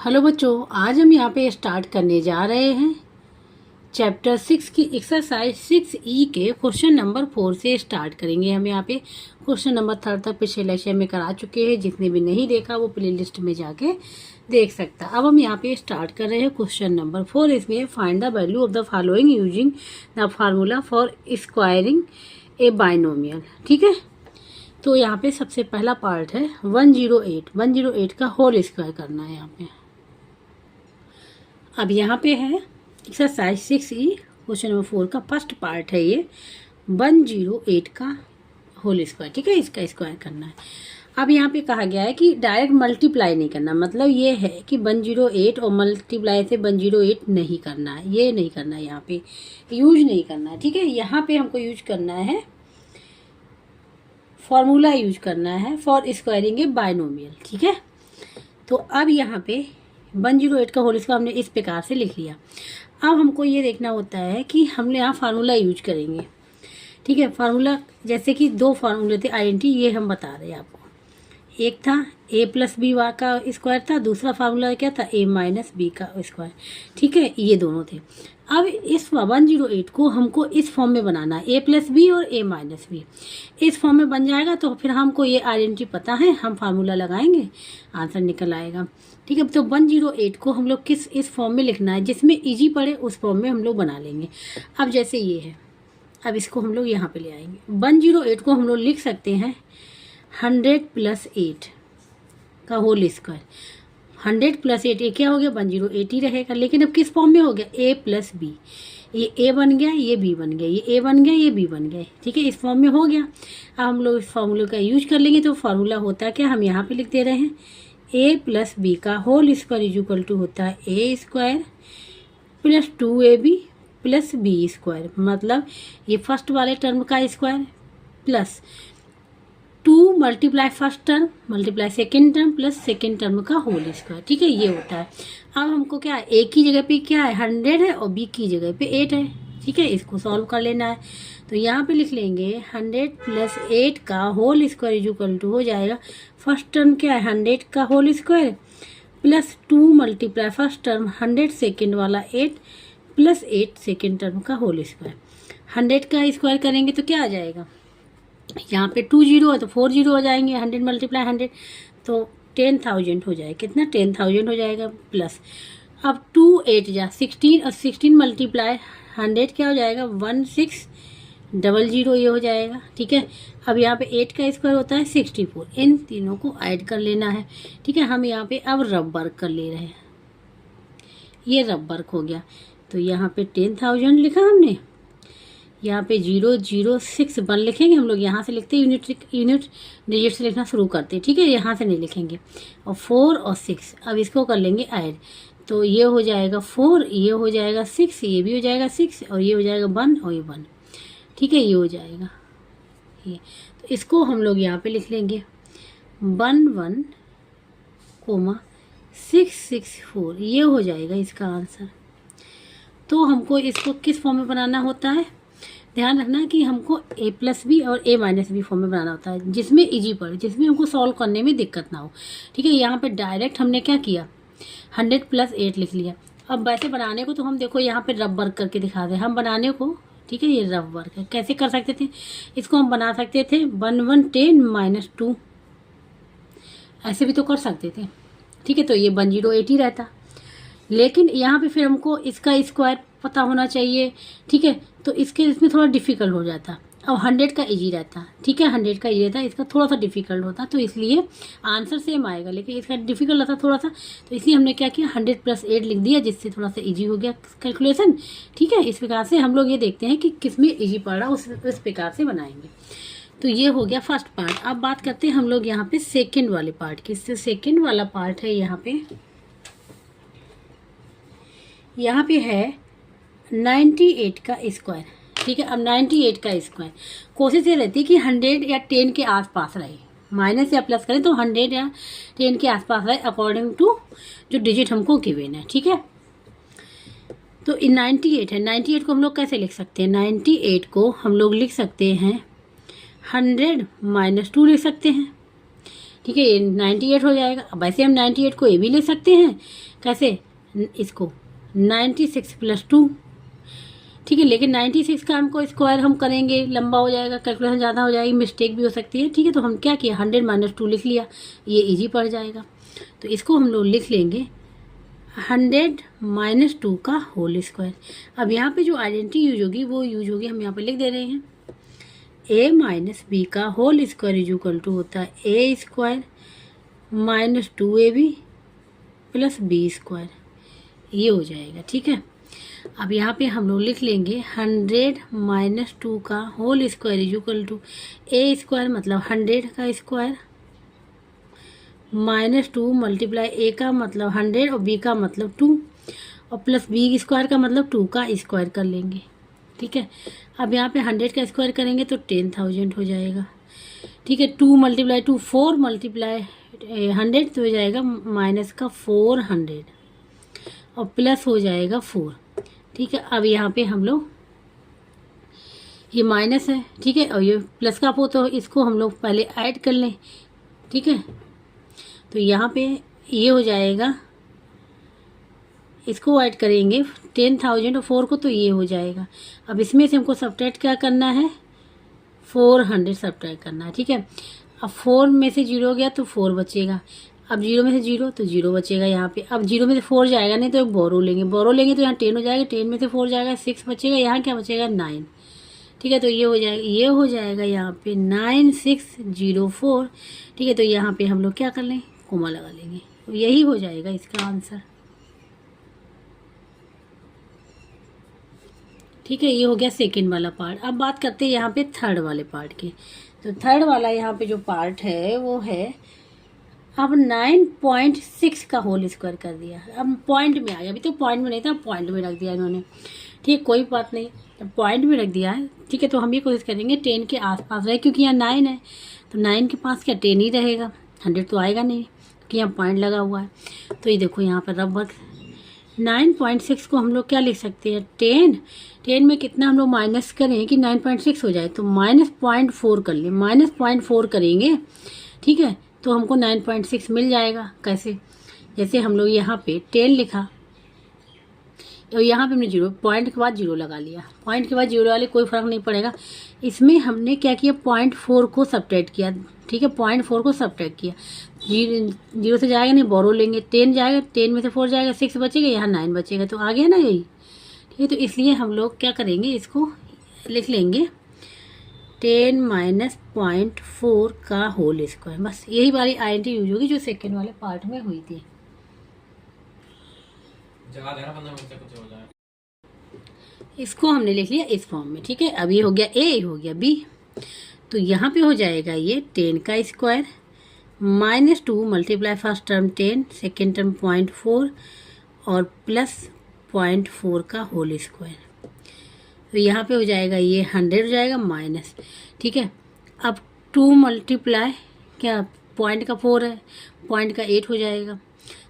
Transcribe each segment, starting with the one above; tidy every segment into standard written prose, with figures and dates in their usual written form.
Hello बच्चों, आज हम यहाँ पे स्टार्ट करने जा रहे हैं चैप्टर 6 की एक्सरसाइज 6E के क्वेश्चन नंबर 4 से स्टार्ट करेंगे। हम यहाँ पे क्वेश्चन नंबर 3 तक पिछले लेक्चर में करा चुके हैं। जिसने भी नहीं देखा वो प्लेलिस्ट में जाके देख सकता। अब हम यहाँ पे स्टार्ट कर रहे हैं क्वेश्चन नंबर 4। इसमें find the value of the following using the formula for squaring A binomial. ठीक है, तो यहाँ पे सबसे पहला पार्ट है 108 का होल स्क्वायर करना है यहाँ पे। अब यहाँ पे है एक्सरसाइज 6E क्वेश्चन नंबर 4 का फर्स्ट पार्ट है ये 108 का होल स्क्वायर। ठीक है, इसका स्क्वायर करना है। अब यहाँ पे कहा गया है कि डायरेक्ट मल्टीप्लाई नहीं करना, मतलब ये है कि 108 और मल्टीप्लाई से 108 नहीं करना है, ये नहीं करना है, यहाँ पे यूज नहीं करना है। ठीक है, यहाँ पे हमको यूज करना है फॉर्मूला यूज करना है फॉर स्क्वायरिंग ए बाइनोमियल। ठीक है, तो अब यहाँ पे 108 का होल स्क्वायर हमने इस प्रकार से लिख लिया। अब हमको ये देखना होता है कि हम यहाँ फार्मूला यूज करेंगे। ठीक है, फार्मूला जैसे कि दो फार्मूले थे आइडेंटिटी, ये हम बता रहे हैं आपको। एक था a+b का स्क्वायर था, दूसरा फार्मूला क्या था a-b का स्क्वायर। ठीक है, ये दोनों थे। अब इस 108 को हमको इस फॉर्म में बनाना है, a+b और a-b इस फॉर्म में बन जाएगा। तो फिर हमको ये आइडेंटिटी पता है, हम फार्मूला लगाएंगे, आंसर निकल आएगा। ठीक है, तो 108 को हम लोग इस फॉर्म में लिखना है, जिसमें इजी पड़े उस फॉर्म में हम लोग बना लेंगे। अब जैसे ये है, अब इसको हम लोग यहाँ पे ले आएंगे। 108 को हम लोग लिख सकते हैं 100 + 8 का होल स्क्वायर। 100 + 8 ये क्या हो गया, 108 ही रहेगा। लेकिन अब किस फॉर्म में हो गया, a+b। ये a बन गया, ये b बन गया, ये a बन गया, ये b बन गया। ठीक है, इस फॉर्म में हो गया। अब हम लोग इस फार्मूले का यूज कर लेंगे। तो फार्मूला होता है क्या, हम यहाँ पे लिख दे रहे हैं a + b का होल स्क्वायर = होता है a² + 2ab + b²। मतलब ये फर्स्ट वाले टर्म का square plus 2 × first term × second term plus second term का होल स्क्वायर। ठीक है, ये होता है। अब हमको क्या है, a की जगह पे क्या है 100 है और b की जगह पे 8 है। ठीक है, इसको सॉल्व कर लेना है। तो यहाँ पे लिख लेंगे 100 + 8 का होल स्क्वायर = हो जाएगा, फर्स्ट टर्म क्या है 100 का whole square plus 2 × first term 100 second वाला 8 प्लस 8 सेकेंड टर्म का होल स्क्वायर। 100 का स्क्वायर करेंगे तो क्या आ जाएगा, यहाँ पे 2 0 है तो 4 0 हो जाएंगे। 100 × 100 तो 10,000 हो जाएगा। कितना, 10,000 हो जाएगा। प्लस अब 2 8 जा 16 और 16 × 100 क्या हो जाएगा 1600, ये हो जाएगा। ठीक है, अब यहाँ पे 8 का स्क्वायर होता है 64। इन तीनों को ऐड कर लेना है। ठीक है, हम यहाँ पे अब रब वर्क कर ले रहे हैं, ये रब वर्क हो गया। तो यहाँ पे 10,000 लिखा हमने, यहाँ पे 006 लिखेंगे हम लोग। यहाँ से लिखते यूनिट डिजिट से लिखना शुरू करते। ठीक है, यहाँ से नहीं लिखेंगे। और 4 और 6 अब इसको कर लेंगे ऐड। तो ये हो जाएगा 4, ये हो जाएगा 6, ये भी हो जाएगा 6 और ये हो जाएगा 1 और ये 1। ठीक है, ये हो जाएगा ये। तो इसको हम लोग यहाँ पे लिख लेंगे 11,664, ये हो जाएगा इसका आंसर। तो हमको इसको किस फॉर्म में बनाना होता है, ध्यान रखना कि हमको a+b और a-b फॉर्म में बनाना होता है, जिसमें इजी पड़े, जिसमें हमको सॉल्व करने में दिक्कत ना हो। ठीक है, यहाँ पे डायरेक्ट हमने क्या किया 100 + 8 लिख लिया। अब वैसे बनाने को तो हम देखो यहाँ पे रब वर्क करके दिखा दें हम बनाने को। ठीक है, ये रब वर्क है। कैसे कर सकते थे, इसको हम बना सकते थे 1110 - 2, ऐसे भी तो कर सकते थे। ठीक है, तो ये 108 ही रहता। लेकिन यहाँ पे फिर हमको इसका स्क्वायर पता होना चाहिए। ठीक है, तो इसमें थोड़ा डिफिकल्ट हो जाता। और 100 का इजी रहता। ठीक है, 100 का इजी रहता, इसका थोड़ा सा डिफिकल्ट होता। तो इसलिए आंसर सेम आएगा, लेकिन इसका डिफिकल्ट रहता थोड़ा सा। तो इसलिए हमने क्या किया 100 + 8 लिख दिया, जिससे थोड़ा सा इजी हो गया कैलकुलेशन। ठीक है, इस प्रकार से हम लोग ये देखते हैं कि किसमें इजी पड़ रहा उस प्रकार से बनाएंगे। तो ये हो गया फर्स्ट पार्ट। अब बात करते हैं हम लोग यहाँ पे सेकेंड वाले पार्ट की। सेकेंड वाला पार्ट है यहाँ पे है 98 का स्क्वायर। ठीक है, अब 98 का स्क्वायर कोशिश ये रहती है कि 100 या 10 के आसपास रहे, माइनस या प्लस करें तो 100 या 10 के आसपास रहे अकॉर्डिंग टू जो डिजिट हमको गिवन है। ठीक है, तो 98 है, 98 को हम लोग कैसे लिख सकते हैं, 98 को हम लोग लिख सकते हैं 100 - 2 लिख सकते हैं। ठीक है, ये 98 हो जाएगा। अब वैसे हम 98 को ए भी ले सकते हैं, कैसे, इसको 96 प्लस 2, ठीक है। लेकिन 96 का हमको स्क्वायर हम करेंगे लंबा हो जाएगा, कैलकुलेशन ज़्यादा हो जाएगी, मिस्टेक भी हो सकती है, ठीक है। तो हम क्या किया, 100 माइनस 2 लिख लिया, ये इजी पड़ जाएगा। तो इसको हम लोग लिख लेंगे 100 माइनस 2 का होल स्क्वायर। अब यहाँ पे जो आइडेंटिटी यूज होगी वो यूज होगी, हम यहाँ पे लिख दे रहे हैं a माइनस बी का whole square is equal to होता है A square minus 2ab plus B square, ये हो जाएगा, ठीक है। अब यहाँ पे हम लोग लिख लेंगे 100 माइनस 2 का whole square is equal to A square मतलब 100 का स्क्वायर माइनस 2 मल्टीप्लाई ए का मतलब 100 और बी का मतलब 2 और प्लस बी स्क्वायर का मतलब 2 का स्क्वायर कर लेंगे, ठीक है। अब यहाँ पे 100 का स्क्वायर करेंगे तो 10,000 हो जाएगा, ठीक है। 2 मल्टीप्लाई 2 4 मल्टीप्लाई 100 तो हो जाएगा माइनस का 400 और प्लस हो जाएगा 4, ठीक है। अब यहाँ पे हम लोग ये माइनस है, ठीक है, और ये प्लस का हो तो इसको हम लोग पहले ऐड कर लें, ठीक है। तो यहाँ पे ये हो जाएगा, इसको ऐड करेंगे 10,000 और 4 को तो ये हो जाएगा। अब इसमें से हमको सब्ट्रैक्ट क्या करना है, 400 सब्ट्रैक्ट करना है, ठीक है। अब 4 में से 0 गया तो 4 बचेगा, अब 0 में से 0 तो 0 बचेगा यहाँ पे। अब 0 में से 4 जाएगा नहीं तो एक बोरो लेंगे तो यहाँ 10 हो जाएगा, 10 में से 4 जाएगा 6 बचेगा, यहाँ क्या बचेगा 9, ठीक है। तो ये हो जाएगा यहाँ पे 9604, ठीक है। तो यहाँ पे हम लोग क्या कर लें, कोमा लगा लेंगे, तो यही हो जाएगा इसका आंसर, ठीक है। ये हो गया सेकंड वाला पार्ट। अब बात करते हैं यहाँ पे थर्ड वाले पार्ट की। तो थर्ड वाला यहाँ पे जो पार्ट है वो है, अब 9.6 का होल स्क्वायर कर दिया, अब पॉइंट में आ गया, अभी तो पॉइंट में नहीं था, पॉइंट में रख दिया इन्होंने, ठीक, कोई बात नहीं, अब पॉइंट में रख दिया है, ठीक है। तो हम ये कोशिश करेंगे 10 के आसपास रहे, क्योंकि यहाँ 9 है तो 9 के पास क्या 10 ही रहेगा, 100 तो आएगा नहीं क्योंकि यहाँ पॉइंट लगा हुआ है। तो ये देखो यहाँ पर रब 9.6 को हम लोग क्या लिख सकते हैं, 10 में कितना हम लोग माइनस करें कि 9.6 हो जाए, तो -0.4 कर लें, -0.4 करेंगे, ठीक है। तो हमको 9.6 मिल जाएगा। कैसे, जैसे हम लोग यहाँ पे 10 लिखा और यहाँ पे हमने 0, पॉइंट के बाद 0 लगा लिया, पॉइंट के बाद 0 वाले कोई फ़र्क नहीं पड़ेगा। इसमें हमने क्या किया, 0.4 को सब्ट्रैक्ट किया, ठीक है, 0.4 को सब्ट्रैक्ट किया, 0 से जाएगा नहीं, बोरो लेंगे, 10 जाएगा, 10 में से 4 जाएगा, 6 बचेगा, यहाँ 9 बचेगा, तो आ गया ना यही, ठीक है। तो इसलिए हम लोग क्या करेंगे, इसको लिख लेंगे 10 माइनस 0.4 का होल स्क्वायर, बस यही वाली आइडेंटिटी यूज होगी जो सेकेंड वाले पार्ट में हुई थी। जगह देना 15 मिनट से कुछ हो जाए, इसको हमने लिख लिया इस फॉर्म में, ठीक है। अब ये हो गया ए, ये हो गया बी, तो यहाँ पे हो जाएगा ये 10 का square -2 multiply first term 10, second term 0.4 और प्लस 0.4 का होल स्क्वायर, तो यहाँ पे हो जाएगा ये 100 हो जाएगा माइनस, ठीक है। अब 2 मल्टीप्लाई क्या, पॉइंट का 4 है, पॉइंट का 8 हो जाएगा,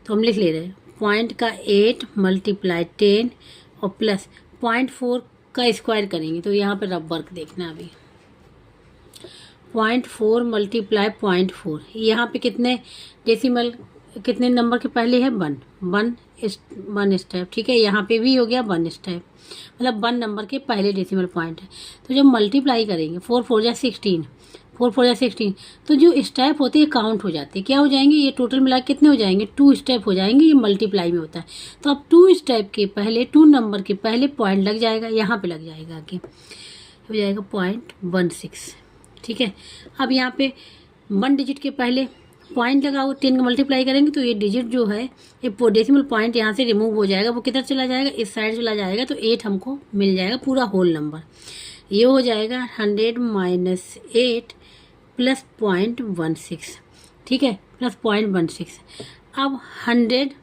तो हम लिख ले रहे हैं पॉइंट का 8 मल्टीप्लाई 10 और प्लस 0.4 का स्क्वायर करेंगे, तो यहाँ पे रब वर्क देखना अभी, 0.4 मल्टीप्लाई 0.4, यहाँ पे कितने डेसिमल, कितने नंबर के पहले है 1 स्टेप, ठीक है। यहाँ पे भी हो गया 1 स्टेप, मतलब 1 नंबर के पहले डेसिमल पॉइंट है। तो जब मल्टीप्लाई करेंगे 4 4 जा 16, 4 4 जा 16, तो जो स्टेप होते हैं काउंट हो जाते हैं, क्या हो जाएंगे, ये टोटल मिला कितने हो जाएंगे, 2 स्टेप हो जाएंगे, ये मल्टीप्लाई में होता है। तो अब 2 स्टेप के पहले, 2 नंबर के पहले पॉइंट लग जाएगा, यहाँ पे लग जाएगा आगे, हो जाएगा 0.16, ठीक है। अब यहाँ पे 1 डिजिट के पहले पॉइंट लगाओ, 10 का मल्टीप्लाई करेंगे तो ये डिजिट जो है, ये डेसिमल पॉइंट यहाँ से रिमूव हो जाएगा, वो किधर चला जाएगा, इस साइड चला जाएगा, तो 8 हमको मिल जाएगा पूरा होल नंबर। ये हो जाएगा 100 माइनस 8 प्लस 0.16, ठीक है, प्लस 0.16। अब 100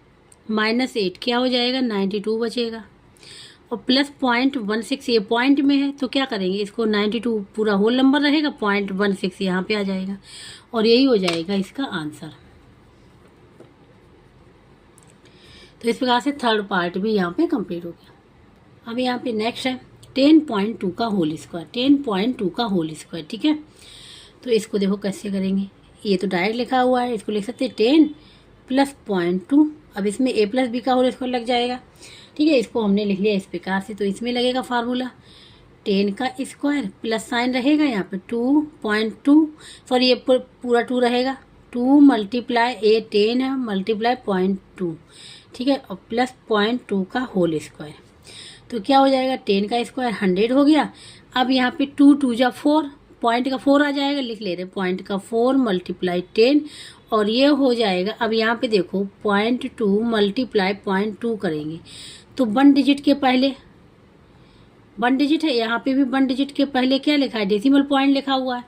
माइनस 8 क्या हो जाएगा, 92 बचेगा, और प्लस 0.16, ये पॉइंट में है तो क्या करेंगे, इसको 92 पूरा होल नंबर रहेगा, 0.16 यहाँ पे आ जाएगा, और यही हो जाएगा इसका आंसर। तो इस प्रकार से थर्ड पार्ट भी यहाँ पे कंप्लीट हो गया। अब यहाँ पे नेक्स्ट है 10.2 का होल स्क्वायर, 10.2 का होल स्क्वायर, ठीक है। तो इसको देखो कैसे करेंगे, ये तो डायरेक्ट लिखा हुआ है, इसको लिख सकते हैं 10 प्लस 0.2 अब इसमें ए प्लस बी का होल स्क्वायर लग जाएगा, ठीक है। इसको हमने लिख लिया इस प्रकार से। तो इसमें लगेगा फार्मूला 10 का स्क्वायर प्लस साइन रहेगा यहाँ पे 2.2, सॉरी ये पूरा 2 रहेगा, 2 मल्टीप्लाई ए 10 है मल्टीप्लाई 0.2, ठीक है, और प्लस 0.2 का होल स्क्वायर। तो क्या हो जाएगा 10 का स्क्वायर 100 हो गया। अब यहाँ पे 2 2 जा 4, पॉइंट का 4 आ जाएगा, लिख ले रहे पॉइंट का 4 मल्टीप्लाई 10, और ये हो जाएगा। अब यहाँ पे देखो 0.2 मल्टीप्लाई 0.2 करेंगे तो 1 डिजिट के पहले 1 डिजिट है, यहाँ पे भी 1 डिजिट के पहले क्या लिखा है, डेसिमल पॉइंट लिखा हुआ है।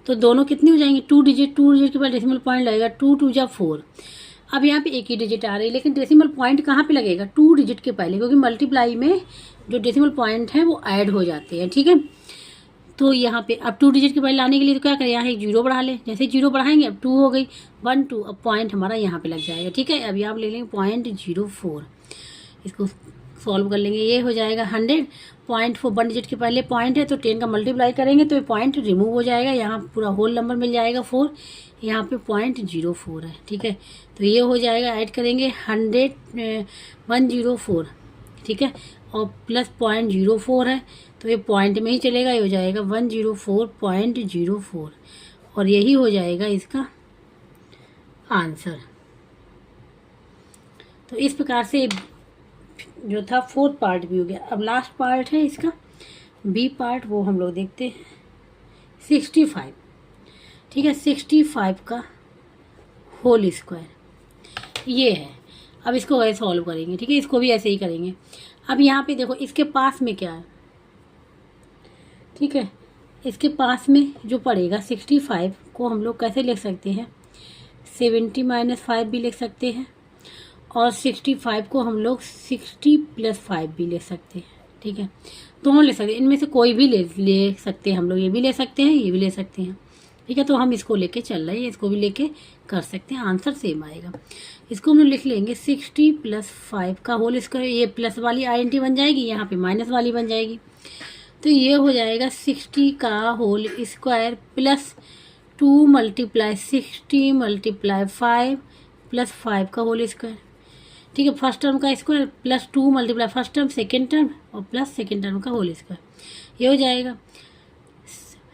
तो दोनों कितनी हो जाएंगे 2 डिजिट के पहले डेसिमल पॉइंट लगेगा, 2 2 जा 4। अब यहाँ पे एक ही डिजिट आ रही है, लेकिन डेसिमल पॉइंट कहाँ पे लगेगा 2 डिजिट के पहले, क्योंकि मल्टीप्लाई में जो डेसिमल पॉइंट है वो ऐड हो जाते हैं, ठीक है। तो यहाँ पे अब 2 डिजिट के पहले लाने के लिए तो क्या करें, यहाँ एक 0 बढ़ा लें, जैसे 0 बढ़ाएंगे अब 2 हो गई 1 2, अब पॉइंट हमारा यहाँ पे लग जाएगा, ठीक है। अब यहाँ पे ले लेंगे 0.04, इसको सॉल्व कर लेंगे, ये हो जाएगा 100। 0.4 1 डिजिट के पहले पॉइंट है तो 10 का मल्टीप्लाई करेंगे तो ये पॉइंट रिमूव हो जाएगा, यहाँ पूरा होल नंबर मिल जाएगा 4, यहाँ पे 0.04 है, ठीक है। तो ये हो जाएगा, ऐड करेंगे 104, ठीक है, और प्लस 0.04 है तो ये पॉइंट में ही चलेगा, ये हो जाएगा 104.04, और यही हो जाएगा इसका आंसर। तो इस प्रकार से जो था 4th पार्ट भी हो गया। अब लास्ट पार्ट है इसका बी पार्ट, वो हम लोग देखते हैं 65, ठीक है, 65 का होल स्क्वायर ये है। अब इसको ऐसे सॉल्व करेंगे, ठीक है, इसको भी ऐसे ही करेंगे। अब यहाँ पे देखो इसके पास में क्या है, ठीक है, इसके पास में जो पड़ेगा 65 को हम लोग कैसे लिख सकते हैं, 70 - 5 भी लिख सकते हैं, और 65 को हम लोग 60 + 5 भी ले सकते हैं, ठीक है, दोनों ले सकते हैं, इनमें से कोई भी ले सकते हैं हम लोग, ये भी ले सकते हैं ये भी ले सकते हैं, ठीक है। तो हम इसको लेके चल रहे हैं, इसको भी लेके कर सकते हैं, आंसर सेम आएगा। इसको हम लोग लिख लेंगे 60 + 5 का होल स्क्वायर, ये प्लस वाली आइडेंटिटी बन जाएगी, यहाँ पे माइनस वाली बन जाएगी, तो ये हो जाएगा 60 का whole square plus 2 multiply 60 multiply 5 plus 5 का होल स्क्वायर, ठीक है, फर्स्ट टर्म का square plus 2 multiply first term second term और प्लस सेकेंड टर्म का होल स्क्वायर, ये हो जाएगा।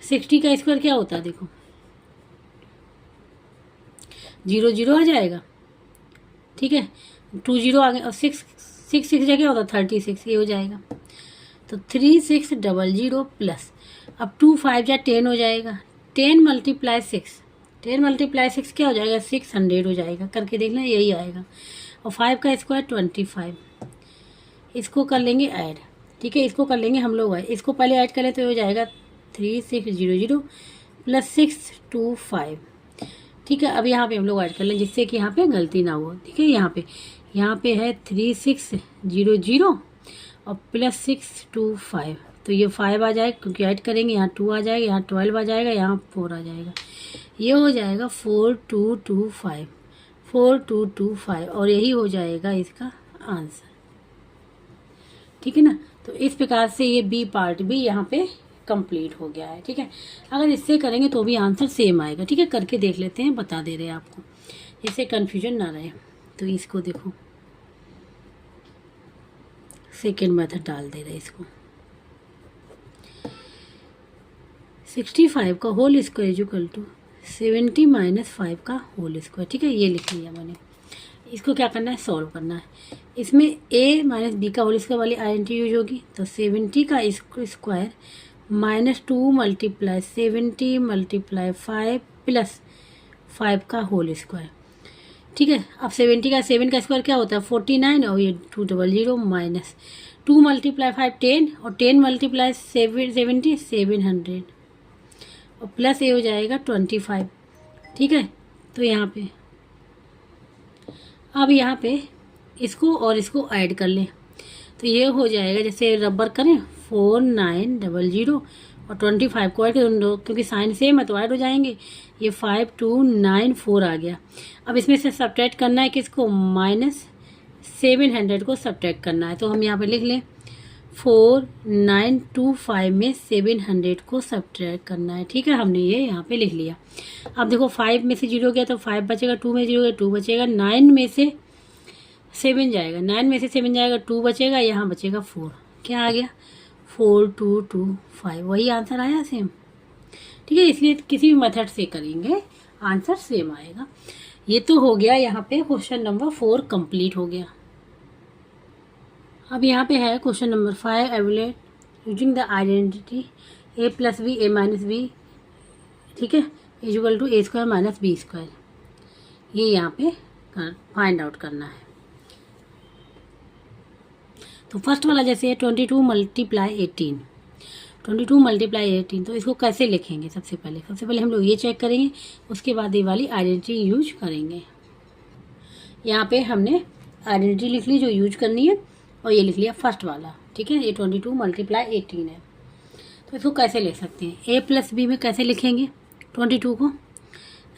60 का स्क्वायर क्या होता है देखो 0 0 आ जाएगा, ठीक है, 2 0 आ गए, और 6 6 जगह होता 36, ये हो जाएगा। तो 3600 प्लस, अब 2 5 जा 10 हो जाएगा, 10 मल्टीप्लाई 6 क्या हो जाएगा 600 हो जाएगा, करके देख लें यही आएगा। और 5 का स्क्वायर 25, इसको कर लेंगे ऐड, ठीक है, इसको कर लेंगे हम लोग ऐड, इसको पहले ऐड करें तो हो जाएगा 3600 प्लस 625, ठीक है। अब यहाँ पे हम लोग ऐड कर लें जिससे कि यहाँ पे गलती ना हो, ठीक है। यहाँ पे है 3600 और प्लस 625, तो ये 5 आ जाएगा क्योंकि ऐड करेंगे, यहाँ 2 आ जाएगा, यहाँ 12 आ जाएगा, यहाँ 4 आ जाएगा, ये हो जाएगा 4225, और यही हो जाएगा इसका आंसर, ठीक है ना। तो इस प्रकार से ये बी पार्ट भी यहाँ पे कंप्लीट हो गया है, ठीक है। अगर इससे करेंगे तो भी आंसर सेम आएगा, ठीक है, करके देख लेते हैं, बता दे रहे हैं आपको, इससे कन्फ्यूजन ना रहे। तो इसको देखो सेकेंड मेथड डाल दे रहे, इसको 65 का होल स्क्वायर इक्वल टू 70 - 5 का होल स्क्वायर, ठीक है, ये लिख लिया मैंने। इसको क्या करना है, सॉल्व करना है। इसमें a - b का होल स्क्वायर वाली आइडेंटिटी यूज होगी, तो 70 का स्क्वायर -2 मल्टीप्लाई 70 मल्टीप्लाई 5 प्लस 5 का होल स्क्वायर, ठीक है। अब 70 का 7 का स्क्वायर क्या होता है 49, और ये 200 माइनस 2 मल्टीप्लाई 5 10, और 10 मल्टीप्लाई 70 700, और प्लस ये हो जाएगा 25, ठीक है। तो यहाँ पे अब यहाँ पे इसको और इसको ऐड कर लें तो ये हो जाएगा, जैसे रबर करें 4900 और 25 को ऐड कर दो, क्योंकि साइन सेम है तो ऐड हो जाएंगे, ये 5294 आ गया। अब इसमें से सब्ट्रैक्ट करना है किसको, -700 को सब्ट्रैक्ट करना है, तो हम यहाँ पे लिख लें 4925 में 700 को सब्ट्रैक्ट करना है, ठीक है, हमने ये यहाँ पे लिख लिया। अब देखो 5 में से 0 गया तो 5 बचेगा, 2 में 0 गया 2 बचेगा, 9 में से 7 जाएगा, 9 में से 7 जाएगा, 2 बचेगा, यहाँ बचेगा 4। क्या आ गया? 4 2 2 5, वही आंसर आया सेम। ठीक है, इसलिए किसी भी मेथड से करेंगे आंसर सेम आएगा। ये तो हो गया यहाँ पे क्वेश्चन नंबर 4 कंप्लीट हो गया। अब यहाँ पे है question number 5, evaluate using the identity a plus B A minus B, ठीक है, equal to A square minus B square. ये यहाँ पे फाइंड आउट करना है। तो फर्स्ट वाला जैसे है 22 मल्टीप्लाई 18, 22 मल्टीप्लाई 18, तो इसको कैसे लिखेंगे? सबसे पहले हम लोग ये चेक करेंगे, उसके बाद ये वाली आइडेंटिटी यूज करेंगे। यहाँ पे हमने आइडेंटिटी लिख ली जो यूज करनी है, और ये लिख लिया फर्स्ट वाला। ठीक है, ये 22 मल्टीप्लाई 18 है। तो इसको कैसे लिख सकते हैं? ए प्लस बी में कैसे लिखेंगे 22 को?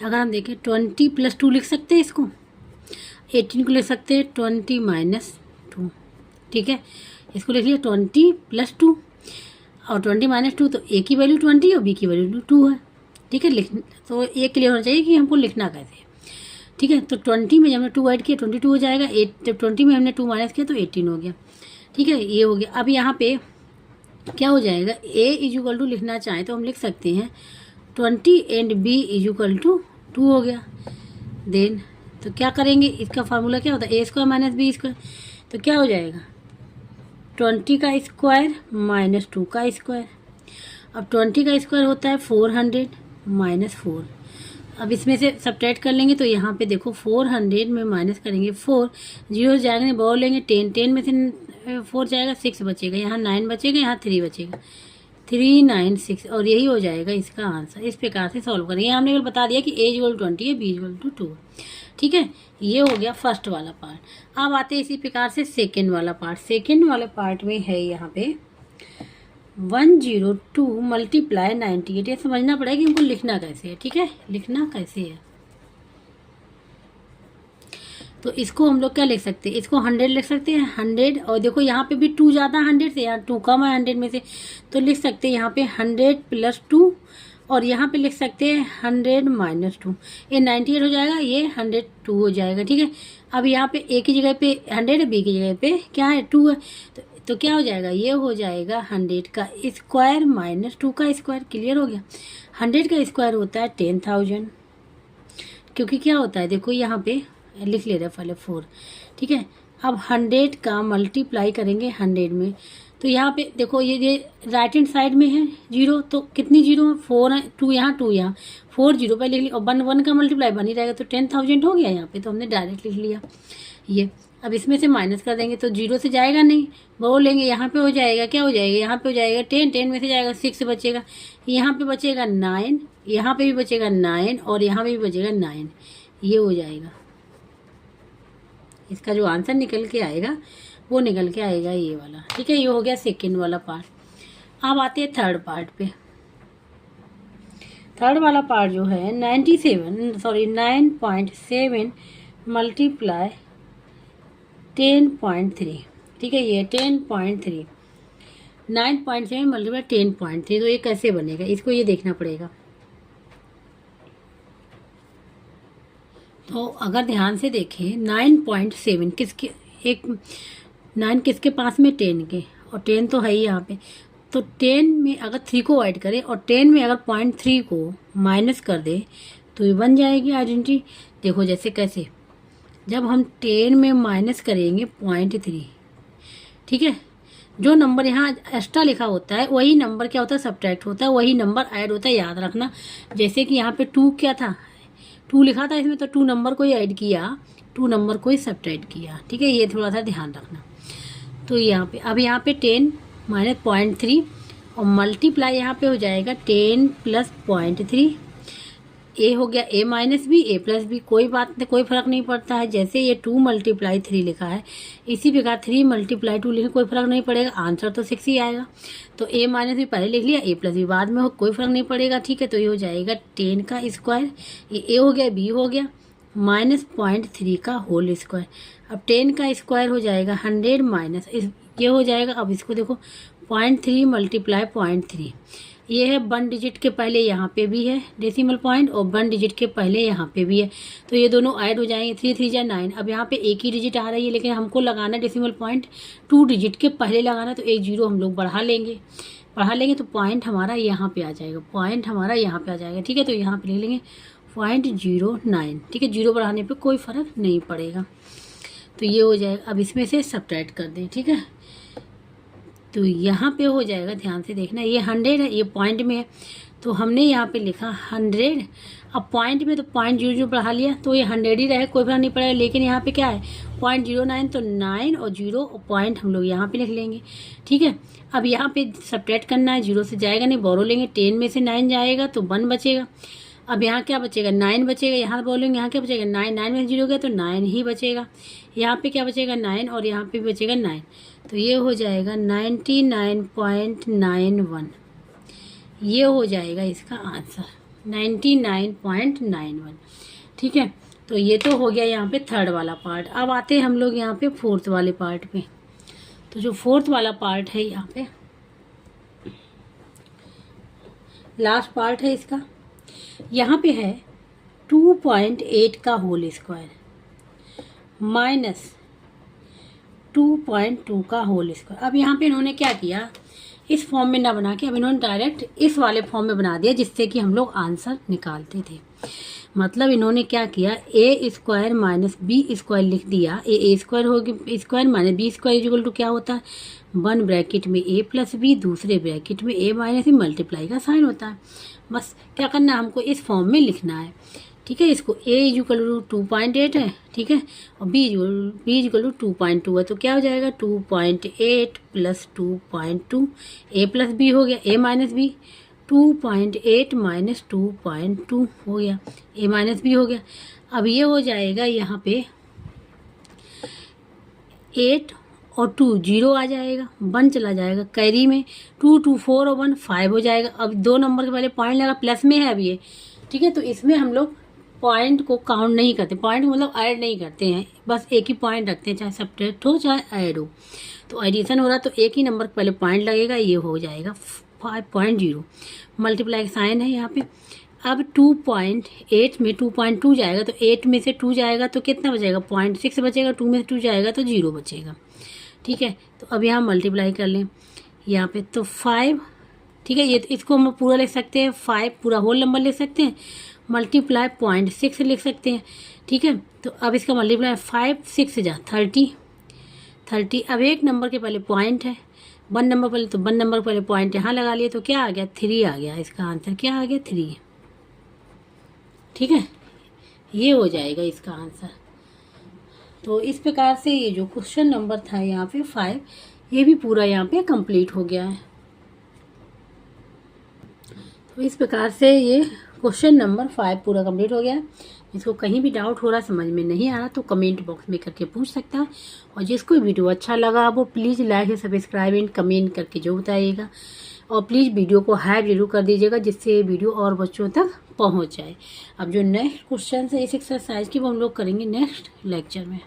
अगर हम देखें 20 प्लस 2 लिख सकते हैं इसको, 18 को लिख सकते हैं 20 माइनस 2। ठीक है, इसको लिख लिया 20 प्लस 2, और 20 माइनस 2, तो ए की वैल्यू 20 और बी की वैल्यू 2 है। ठीक है, तो ये क्लियर होना चाहिए कि हमको लिखना कैसे है। ठीक है, तो 20 में जब हमने 2 ऐड किया 22 हो जाएगा, जब 20 में हमने 2 माइनस किया तो 18 हो गया। ठीक है, ये हो गया। अब यहाँ पे क्या हो जाएगा? ए इक्वल टू लिखना चाहें तो हम लिख सकते हैं 20 एंड बी इक्वल टू 2 हो गया। देन तो क्या करेंगे? इसका फार्मूला क्या होता है? A square minus B square. तो क्या हो जाएगा? 20 का स्क्वायर माइनस 2 का स्क्वायर। अब 20 का स्क्वायर होता है 400 माइनस 4। अब इसमें से सब्ट्रैक्ट कर लेंगे, तो यहाँ पे देखो 400 में माइनस करेंगे 4, 0 जाएगा, बॉल लेंगे 10, 10 में से 4 जाएगा, 6 बचेगा, यहाँ 9 बचेगा, यहाँ 3 बचेगा, 396, और यही हो जाएगा इसका आंसर। इस प्रकार से सॉल्व करेंगे। हमने कल बता दिया कि ए इक्वल 20 है, बी इक्वल टू 2। ठीक है, ये हो गया फर्स्ट वाला पार्ट। अब आते हैं इसी प्रकार से सेकेंड वाला पार्ट। सेकेंड वाले पार्ट में है यहाँ पे 102 मल्टीप्लाई 98। ये समझना पड़ेगा कि हमको लिखना कैसे है। ठीक है, लिखना कैसे है, तो इसको हम लोग क्या लिख सकते हैं? इसको 100 लिख सकते हैं, 100। और देखो यहाँ पे भी 2 ज़्यादा 100 से, यहाँ 2 कम है 100 में से, तो लिख सकते हैं यहाँ पे 100 प्लस 2, और यहाँ पे लिख सकते हैं 100 माइनस 2। ये 98 हो जाएगा, ये 102 हो जाएगा। ठीक है, अब यहाँ पे ए की जगह पे 100 है, बी की जगह पे क्या है 2 है, तो क्या हो जाएगा? ये हो जाएगा 100 का स्क्वायर माइनस 2 का स्क्वायर। क्लियर हो गया? 100 का स्क्वायर होता है 10,000, क्योंकि क्या होता है देखो यहाँ पे लिख ले रहे पहले 4। ठीक है, अब 100 का मल्टीप्लाई करेंगे 100 में, तो यहाँ पे देखो ये राइट हैंड साइड में है 0, तो कितनी 0 है? 4 है, 2 यहाँ 2 यहाँ, 4 0 पे लिख लिया, और 1 का मल्टीप्लाई बन ही रहेगा, तो 10,000 हो गया यहाँ पे, तो हमने डायरेक्ट लिख लिया ये। अब इसमें से माइनस कर देंगे तो 0 से जाएगा नहीं, वो लेंगे यहाँ पे हो जाएगा, क्या हो जाएगा? यहाँ पे हो जाएगा 10, 10 में से जाएगा 6 बचेगा, यहाँ पे बचेगा 9, यहाँ पे भी बचेगा 9, और यहाँ पे भी बचेगा 9। ये हो जाएगा इसका जो आंसर निकल के आएगा, वो निकल के आएगा ये वाला। ठीक है, ये हो गया सेकेंड वाला पार्ट। अब आते हैं थर्ड पार्ट पे। थर्ड वाला पार्ट जो है 9.7 मल्टीप्लाई 10.3। ठीक है, ये 10.3, 9.7 मल्टीप्लाई 10.3, तो ये कैसे बनेगा? इसको ये देखना पड़ेगा। तो अगर ध्यान से देखें 9.7 किसके, एक 9 किसके पास में? 10 के, और 10 तो है ही यहाँ पे, तो 10 में अगर 3 को ऐड करें और 10 में अगर 0.3 को माइनस कर दे तो ये बन जाएगी आइडेंटिटी। देखो जैसे कैसे, जब हम 10 में माइनस करेंगे 0.3, ठीक है, जो नंबर यहाँ एक्स्ट्रा लिखा होता है वही नंबर क्या होता है? सब्ट्रैक्ट होता है, वही नंबर ऐड होता है, याद रखना। जैसे कि यहाँ पे 2 क्या था? 2 लिखा था इसमें, तो 2 नंबर को ही ऐड किया, 2 नंबर को ही सब्ट्रैक्ट किया। ठीक है, ये थोड़ा सा ध्यान रखना। तो यहाँ पे अब यहाँ पे 10 माइनस 0.3 और मल्टीप्लाई यहाँ पे हो जाएगा 10 प्लस 0.3। ए हो गया ए माइनस बी, ए प्लस बी, कोई बात नहीं, कोई फर्क नहीं पड़ता है। जैसे ये 2 मल्टीप्लाई 3 लिखा है, इसी प्रकार 3 मल्टीप्लाई 2 लिखे, कोई फर्क नहीं पड़ेगा, आंसर तो 6 ही आएगा। तो ए माइनस बी पहले लिख लिया, ए प्लस बी बाद में हो, कोई फर्क नहीं पड़ेगा। ठीक है, तो ये हो जाएगा 10 का स्क्वायर, ये ए हो गया, बी हो गया, माइनस 0.3 का होल स्क्वायर। अब 10 का स्क्वायर हो जाएगा 100 माइनस ये हो जाएगा। अब इसको देखो 0.3 मल्टीप्लाई 0.3, ये है 1 डिजिट के पहले यहाँ पे भी है डेसिमल पॉइंट और 1 डिजिट के पहले यहाँ पे भी है, तो ये दोनों ऐड हो जाएंगे। 3 3 जा 9। अब यहाँ पे एक ही डिजिट आ रही है, लेकिन हमको लगाना डेसिमल पॉइंट 2 डिजिट के पहले लगाना, तो एक जीरो हम लोग बढ़ा लेंगे तो पॉइंट हमारा यहाँ पे आ जाएगा, ठीक है। तो यहाँ पे ले लेंगे 0.09, ठीक है। जीरो बढ़ाने पे कोई फ़र्क नहीं पड़ेगा, तो ये हो जाएगा। अब इसमें से सब्ट्रैक्ट कर दें, ठीक है। तो यहाँ पे हो जाएगा, ध्यान से देखना, ये 100 है, ये पॉइंट में है, तो हमने यहाँ पे लिखा 100। अब पॉइंट में तो 0.00 बढ़ा लिया, तो ये 100 ही रहे, कोई फर्क नहीं पड़ेगा। लेकिन यहाँ पे क्या है 0.09, तो 9 और 0 और पॉइंट हम लोग यहाँ पे लिख लेंगे, ठीक है। अब यहाँ पे सब्ट्रैक्ट करना है, 0 से जाएगा नहीं, बोरो लेंगे, 10 में से 9 जाएगा तो 1 बचेगा। अब यहाँ क्या बचेगा 9 बचेगा, यहाँ बोलेंगे यहाँ क्या बचेगा 9 में 0 गया तो 9 ही बचेगा। यहाँ पे क्या बचेगा 9 और यहाँ पे बचेगा 9, तो ये हो जाएगा 99.91। ये हो जाएगा इसका आंसर 99.91, ठीक है। तो ये तो हो गया यहाँ पे थर्ड वाला पार्ट। अब आते हैं हम लोग यहाँ पे फोर्थ वाले पार्ट पे। तो जो फोर्थ वाला पार्ट है यहाँ पे लास्ट पार्ट है इसका, यहाँ पे है 2.8 का होल स्क्वायर माइनस 2.2 का होल स्क्वायर। अब यहाँ पे इन्होंने क्या किया, इस फॉर्म में ना बना के अब इन्होंने डायरेक्ट इस वाले फॉर्म में बना दिया, जिससे कि हम लोग आंसर निकालते थे। मतलब इन्होंने क्या किया, A square minus B square लिख दिया। ए स्क्वायर होगी square minus B square equal to क्या होता है 1 ब्रैकेट में ए प्लस बी, दूसरे ब्रैकेट में ए माइनस बी, मल्टीप्लाई का साइन होता है। बस क्या करना है, हमको इस फॉर्म में लिखना है, ठीक है। इसको ए इक्वल टू 2.8 है, ठीक है, और बी इक्वल टू 2.2 है, तो क्या हो जाएगा 2.8 प्लस 2.2, ए प्लस बी हो गया, ए माइनस बी 2.8 माइनस 2.2 हो गया, ए माइनस बी हो गया। अब ये हो जाएगा यहाँ पे 8 और 2 0 आ जाएगा, 1 चला जाएगा कैरी में, 2 2 4 और 1 5 हो जाएगा। अब 2 नंबर के पहले पॉइंट लगा, प्लस में है अब ये, ठीक है। तो इसमें हम लोग पॉइंट को काउंट नहीं करते, पॉइंट मतलब ऐड नहीं करते हैं, बस एक ही पॉइंट रखते हैं, चाहे सब्ट्रैक्ट हो चाहे ऐड हो। तो एडिशन हो रहा तो एक ही नंबर के पहले पॉइंट लगेगा, ये हो जाएगा 5.0, मल्टीप्लाई साइन है यहाँ पे। अब 2.8 में 2.2 जाएगा, तो 8 में से 2 जाएगा तो कितना बचेगा 0.6 बचेगा, 2 में से 2 जाएगा तो 0 बचेगा, ठीक है। तो अब यहाँ मल्टीप्लाई कर लें यहाँ पे, तो 5, ठीक है। ये इसको हम पूरा लिख सकते हैं, 5 पूरा होल नंबर लिख सकते हैं, मल्टीप्लाई 0.6 लिख सकते हैं, ठीक है। तो अब इसका मल्टीप्लाई 5 6 जा 30। अब एक नंबर के पहले पॉइंट है, 1 नंबर पहले, तो 1 नंबर पहले पॉइंट यहाँ लगा लिए, तो क्या आ गया 3 आ गया। इसका आंसर क्या आ गया 3, ठीक है। ये हो जाएगा इसका आंसर। तो इस प्रकार से ये जो क्वेश्चन नंबर था यहाँ पे 5, ये भी पूरा यहाँ पे कंप्लीट हो गया है। तो इस प्रकार से ये क्वेश्चन नंबर 5 पूरा कंप्लीट हो गया है। इसको कहीं भी डाउट हो रहा, समझ में नहीं आ रहा, तो कमेंट बॉक्स में करके पूछ सकता है। और जिसको वीडियो अच्छा लगा वो प्लीज़ लाइक या सब्सक्राइब एंड कमेंट करके जो बताइएगा, और प्लीज़ वीडियो को हाइप जरूर कर दीजिएगा, जिससे वीडियो और बच्चों तक पहुंच जाए। अब जो नेक्स्ट क्वेश्चन है इस एक्सरसाइज की वो हम लोग करेंगे नेक्स्ट लेक्चर में।